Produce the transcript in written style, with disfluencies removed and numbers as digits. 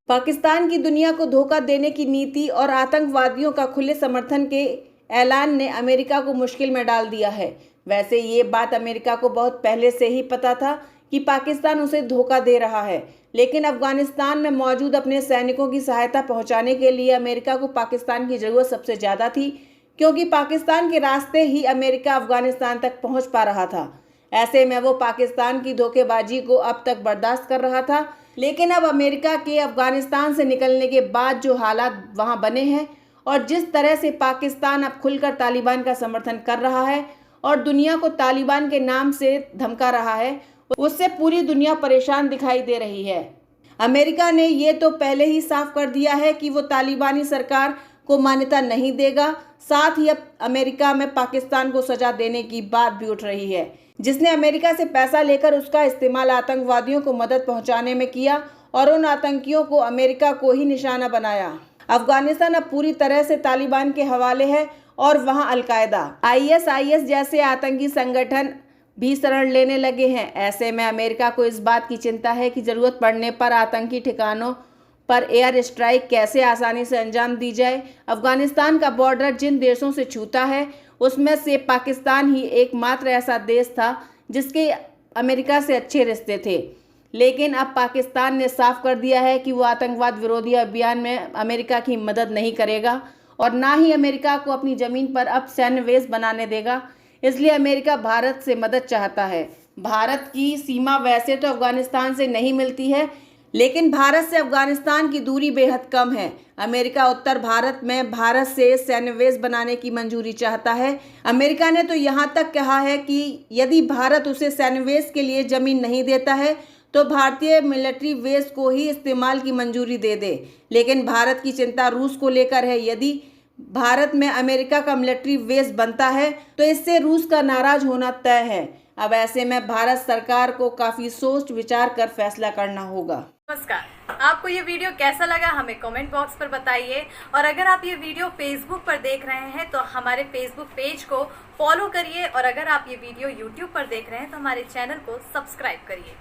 पाकिस्तान की दुनिया को धोखा देने की नीति और आतंकवादियों का खुले समर्थन के ऐलान ने अमेरिका को मुश्किल में डाल दिया है। वैसे ये बात अमेरिका को बहुत पहले से ही पता था कि पाकिस्तान उसे धोखा दे रहा है, लेकिन अफगानिस्तान में मौजूद अपने सैनिकों की सहायता पहुंचाने के लिए अमेरिका को पाकिस्तान की जरूरत सबसे ज़्यादा थी, क्योंकि पाकिस्तान के रास्ते ही अमेरिका अफगानिस्तान तक पहुँच पा रहा था। ऐसे में वो पाकिस्तान की धोखेबाजी को अब तक बर्दाश्त कर रहा था, लेकिन अब अमेरिका के अफगानिस्तान से निकलने के बाद जो हालात वहां बने हैं और जिस तरह से पाकिस्तान अब खुलकर तालिबान का समर्थन कर रहा है और दुनिया को तालिबान के नाम से धमका रहा है, उससे पूरी दुनिया परेशान दिखाई दे रही है। अमेरिका ने ये तो पहले ही साफ कर दिया है कि वो तालिबानी सरकार को मान्यता नहीं देगा। साथ ही अब अमेरिका में पाकिस्तान को सजा देने की बात भी उठ रही है, जिसने अमेरिका से पैसा लेकर उसका इस्तेमाल आतंकवादियों को मदद पहुंचाने में किया और उन आतंकियों को अमेरिका को ही निशाना बनाया। अफगानिस्तान अब पूरी तरह से तालिबान के हवाले है और वहां अलकायदा, आईएसआईएस जैसे आतंकी संगठन भी शरण लेने लगे हैं। ऐसे में अमेरिका को इस बात की चिंता है कि जरूरत पड़ने पर आतंकी ठिकानों पर एयर स्ट्राइक कैसे आसानी से अंजाम दी जाए। अफगानिस्तान का बॉर्डर जिन देशों से छूता है उसमें से पाकिस्तान ही एकमात्र ऐसा देश था जिसके अमेरिका से अच्छे रिश्ते थे, लेकिन अब पाकिस्तान ने साफ कर दिया है कि वो आतंकवाद विरोधी अभियान में अमेरिका की मदद नहीं करेगा और ना ही अमेरिका को अपनी ज़मीन पर अब सैन्य बेस बनाने देगा। इसलिए अमेरिका भारत से मदद चाहता है। भारत की सीमा वैसे तो अफगानिस्तान से नहीं मिलती है, लेकिन भारत से अफगानिस्तान की दूरी बेहद कम है। अमेरिका उत्तर भारत में भारत से सैन्य बेस बनाने की मंजूरी चाहता है। अमेरिका ने तो यहाँ तक कहा है कि यदि भारत उसे सैन्य बेस के लिए जमीन नहीं देता है तो भारतीय मिलिट्री बेस को ही इस्तेमाल की मंजूरी दे दे। लेकिन भारत की चिंता रूस को लेकर है। यदि भारत में अमेरिका का मिलिट्री बेस बनता है तो इससे रूस का नाराज होना तय है। अब ऐसे में भारत सरकार को काफी सोच विचार कर फैसला करना होगा। नमस्कार, आपको ये वीडियो कैसा लगा हमें कमेंट बॉक्स पर बताइए। और अगर आप ये वीडियो फेसबुक पर देख रहे हैं तो हमारे फेसबुक पेज को फॉलो करिए, और अगर आप ये वीडियो यूट्यूब पर देख रहे हैं तो हमारे चैनल को सब्सक्राइब करिए।